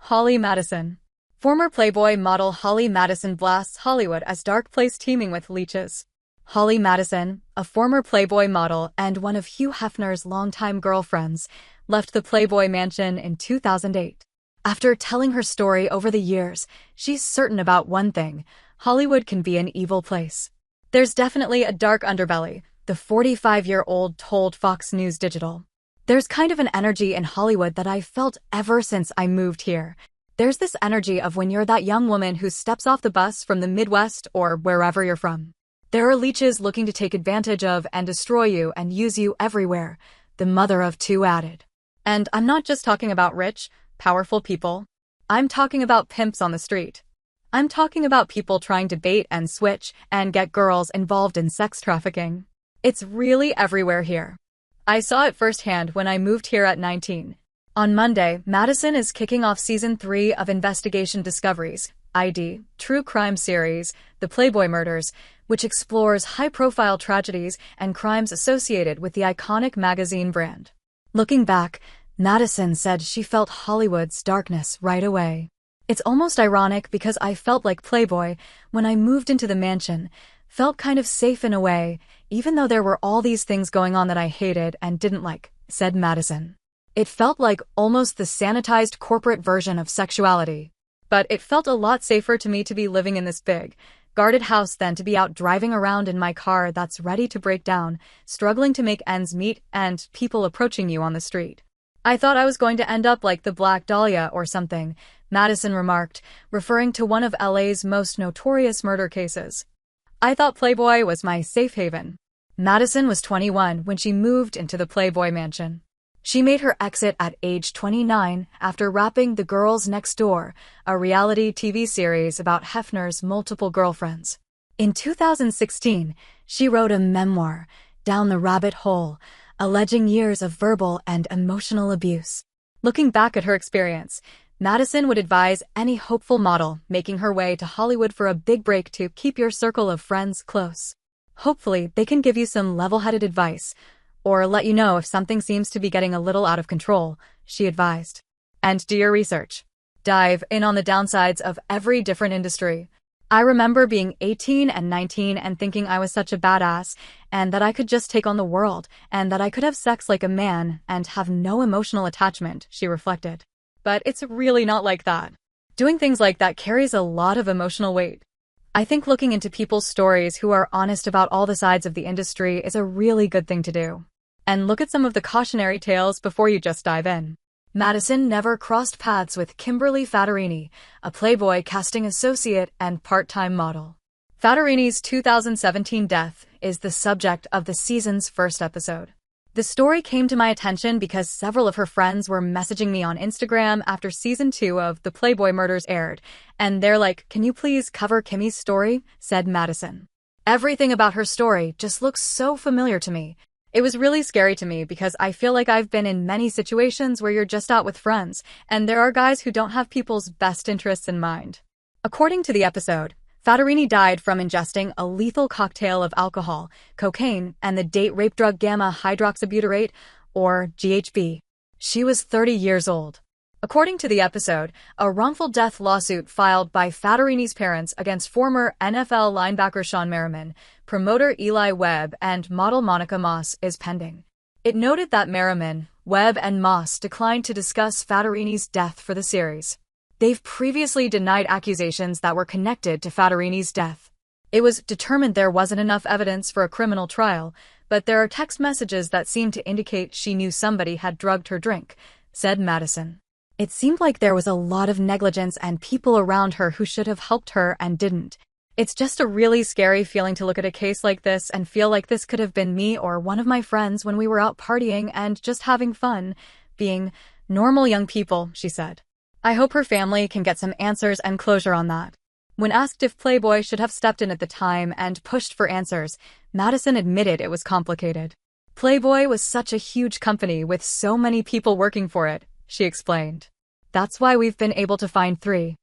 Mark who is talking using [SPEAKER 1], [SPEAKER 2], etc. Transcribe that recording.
[SPEAKER 1] Holly Madison. Former Playboy model Holly Madison blasts Hollywood as dark place teeming with leeches. Holly Madison, a former Playboy model and one of Hugh Hefner's longtime girlfriends, left the Playboy mansion in 2008. After telling her story over the years, she's certain about one thing: Hollywood can be an evil place. There's definitely a dark underbelly, the 45-year-old told Fox News Digital. There's kind of an energy in Hollywood that I've felt ever since I moved here. There's this energy of when you're that young woman who steps off the bus from the Midwest or wherever you're from. There are leeches looking to take advantage of and destroy you and use you everywhere, the mother of two added. And I'm not just talking about rich, powerful people. I'm talking about pimps on the street. I'm talking about people trying to bait and switch and get girls involved in sex trafficking. It's really everywhere here. I saw it firsthand when I moved here at 19. On Monday, Madison is kicking off Season 3 of Investigation Discovery's ID true crime series, The Playboy Murders, which explores high-profile tragedies and crimes associated with the iconic magazine brand. Looking back, Madison said she felt Hollywood's darkness right away. It's almost ironic because I felt like Playboy, when I moved into the mansion, felt kind of safe in a way, even though there were all these things going on that I hated and didn't like, said Madison. It felt like almost the sanitized corporate version of sexuality. But it felt a lot safer to me to be living in this big, guarded house than to be out driving around in my car that's ready to break down, struggling to make ends meet, and people approaching you on the street. I thought I was going to end up like the Black Dahlia or something, Madison remarked, referring to one of LA's most notorious murder cases. I thought Playboy was my safe haven. Madison was 21 when she moved into the Playboy mansion. She made her exit at age 29 after wrapping The Girls Next Door, a reality TV series about Hefner's multiple girlfriends. In 2016, she wrote a memoir, Down the Rabbit Hole, alleging years of verbal and emotional abuse. Looking back at her experience, Madison would advise any hopeful model making her way to Hollywood for a big break to keep your circle of friends close. Hopefully, they can give you some level-headed advice, or let you know if something seems to be getting a little out of control, she advised. And do your research. Dive in on the downsides of every different industry. I remember being 18 and 19 and thinking I was such a badass, and that I could just take on the world, and that I could have sex like a man and have no emotional attachment, she reflected. But it's really not like that. Doing things like that carries a lot of emotional weight. I think looking into people's stories who are honest about all the sides of the industry is a really good thing to do. And look at some of the cautionary tales before you just dive in. Madison never crossed paths with Kimberly Fattorini, a Playboy casting associate and part-time model. Fattorini's 2017 death is the subject of the season's first episode. The story came to my attention because several of her friends were messaging me on Instagram after Season 2 of The Playboy Murders aired, and they're like, "Can you please cover Kimmy's story?" said Madison. Everything about her story just looks so familiar to me. It was really scary to me because I feel like I've been in many situations where you're just out with friends, and there are guys who don't have people's best interests in mind. According to the episode, Fattorini died from ingesting a lethal cocktail of alcohol, cocaine, and the date rape drug gamma-hydroxybutyrate, or GHB. She was 30 years old. According to the episode, a wrongful death lawsuit filed by Fattorini's parents against former NFL linebacker Shawn Merriman, promoter Eli Webb, and model Monica Moss is pending. It noted that Merriman, Webb, and Moss declined to discuss Fattorini's death for the series. They've previously denied accusations that were connected to Fattorini's death. It was determined there wasn't enough evidence for a criminal trial, but there are text messages that seem to indicate she knew somebody had drugged her drink, said Madison. It seemed like there was a lot of negligence and people around her who should have helped her and didn't. It's just a really scary feeling to look at a case like this and feel like this could have been me or one of my friends when we were out partying and just having fun, being normal young people, she said. I hope her family can get some answers and closure on that. When asked if Playboy should have stepped in at the time and pushed for answers, Madison admitted it was complicated. Playboy was such a huge company with so many people working for it, she explained. That's why we've been able to find 3